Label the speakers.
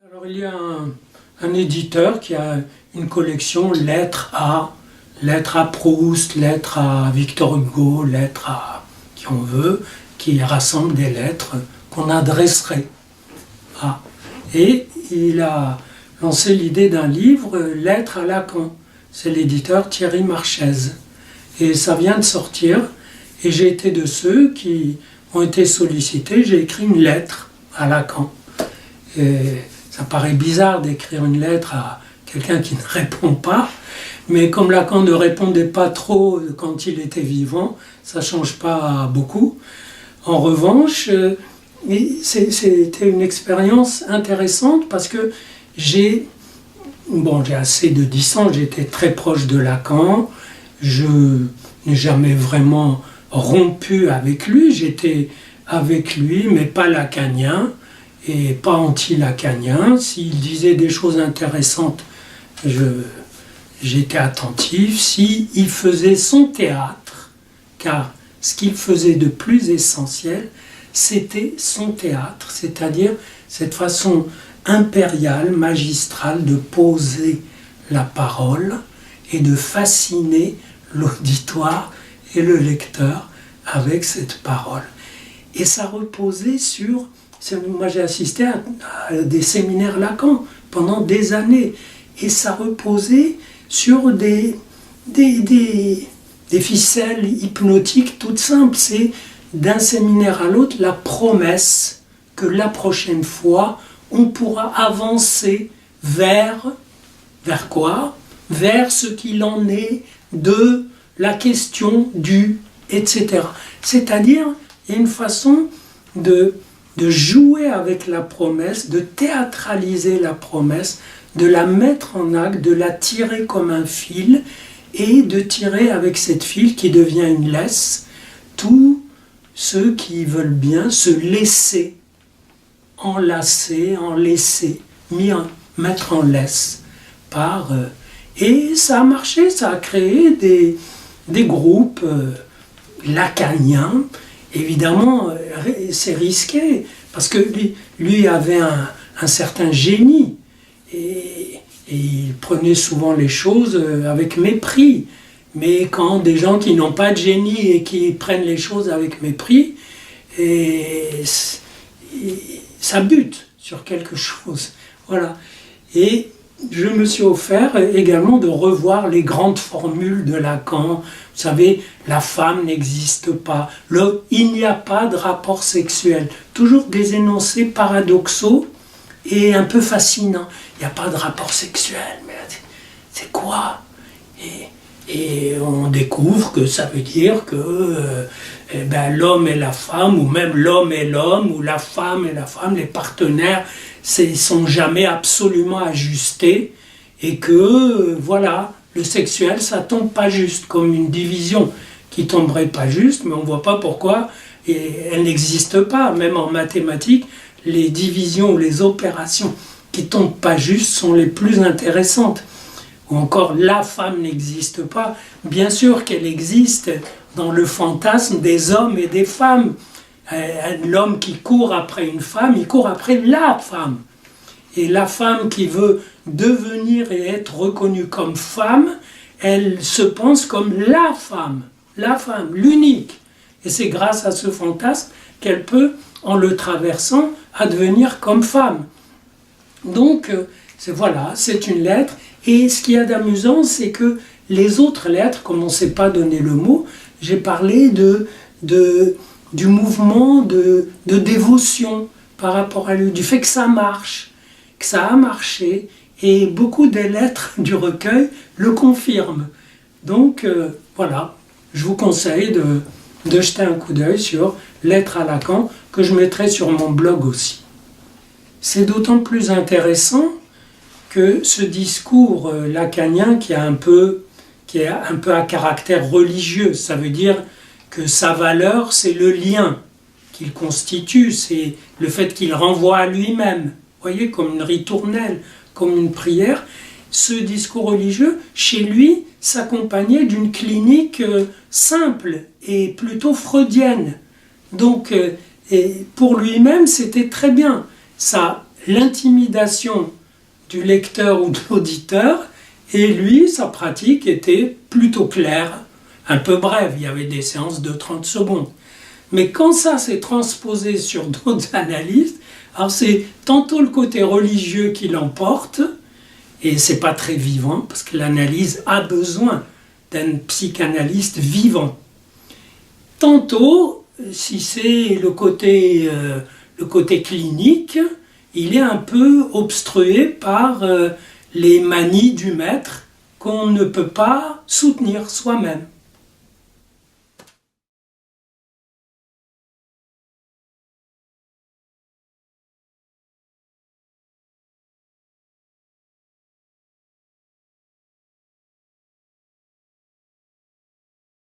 Speaker 1: Alors il y a un éditeur qui a une collection lettres à Proust, lettres à Victor Hugo, lettres à qui on veut, qui rassemble des lettres qu'on adresserait à. Et il a lancé l'idée d'un livre, Lettres à Lacan. C'est l'éditeur Thierry Marchais. Et ça vient de sortir, et j'ai été de ceux qui ont été sollicités. J'ai écrit une lettre à Lacan. Et ça paraît bizarre d'écrire une lettre à quelqu'un qui ne répond pas, mais comme Lacan ne répondait pas trop quand il était vivant, ça ne change pas beaucoup. En revanche, c'était une expérience intéressante parce que j'ai assez de distance, j'étais très proche de Lacan, je n'ai jamais vraiment rompu avec lui, j'étais avec lui, mais pas lacanien et pas anti-lacanien. S'il disait des choses intéressantes, j'étais attentif. S'il faisait son théâtre, car ce qu'il faisait de plus essentiel, c'était son théâtre, c'est-à-dire cette façon impériale, magistrale de poser la parole et de fasciner l'auditoire et le lecteur avec cette parole. Et ça reposait sur... Moi j'ai assisté à des séminaires Lacan pendant des années, et ça reposait sur des ficelles hypnotiques toutes simples. C'est d'un séminaire à l'autre la promesse que la prochaine fois on pourra avancer vers quoi? Vers ce qu'il en est de la question du, etc. C'est-à-dire, il y a une façon de jouer avec la promesse, de théâtraliser la promesse, de la mettre en acte, de la tirer comme un fil, et de tirer avec cette fil qui devient une laisse, tous ceux qui veulent bien se laisser enlacer, mettre en laisse par... et ça a marché, ça a créé des groupes lacaniens. Évidemment, c'est risqué, parce que lui avait un certain génie, et il prenait souvent les choses avec mépris. Mais quand des gens qui n'ont pas de génie et qui prennent les choses avec mépris, ça bute sur quelque chose. Voilà. Et je me suis offert également de revoir les grandes formules de Lacan. Vous savez, la femme n'existe pas, il n'y a pas de rapport sexuel. Toujours des énoncés paradoxaux et un peu fascinants. Il n'y a pas de rapport sexuel, mais c'est quoi? Et on découvre que ça veut dire que l'homme et la femme, ou même l'homme et l'homme, ou la femme et la femme, les partenaires ne sont jamais absolument ajustés, et que voilà, le sexuel, ça tombe pas juste, comme une division qui tomberait pas juste, mais on voit pas pourquoi, et elle n'existe pas. Même en mathématiques, les divisions ou les opérations qui tombent pas juste sont les plus intéressantes. Ou encore, la femme n'existe pas. Bien sûr qu'elle existe dans le fantasme des hommes et des femmes. L'homme qui court après une femme, il court après la femme. Et la femme qui veut devenir et être reconnue comme femme, elle se pense comme la femme, l'unique. Et c'est grâce à ce fantasme qu'elle peut, en le traversant, advenir comme femme. Donc, c'est une lettre. Et ce qu'il y a d'amusant, c'est que les autres lettres, comme on ne sait pas donner le mot, j'ai parlé du mouvement de dévotion par rapport à lui, du fait que ça marche, que ça a marché, et beaucoup des lettres du recueil le confirment. Donc je vous conseille de jeter un coup d'œil sur Lettres à Lacan, que je mettrai sur mon blog aussi. C'est d'autant plus intéressant que ce discours lacanien qui est un peu à caractère religieux, ça veut dire que sa valeur, c'est le lien qu'il constitue, c'est le fait qu'il renvoie à lui-même, vous voyez, comme une ritournelle, comme une prière. Ce discours religieux, chez lui, s'accompagnait d'une clinique simple et plutôt freudienne. Donc, pour lui-même, c'était très bien. Ça l'intimidation du lecteur ou de l'auditeur, et lui, sa pratique était plutôt claire, un peu brève, il y avait des séances de 30 secondes. Mais quand ça s'est transposé sur d'autres analystes, alors c'est tantôt le côté religieux qui l'emporte, et c'est pas très vivant, parce que l'analyse a besoin d'un psychanalyste vivant. Tantôt, si c'est le côté clinique, il est un peu obstrué par les manies du maître qu'on ne peut pas soutenir soi-même.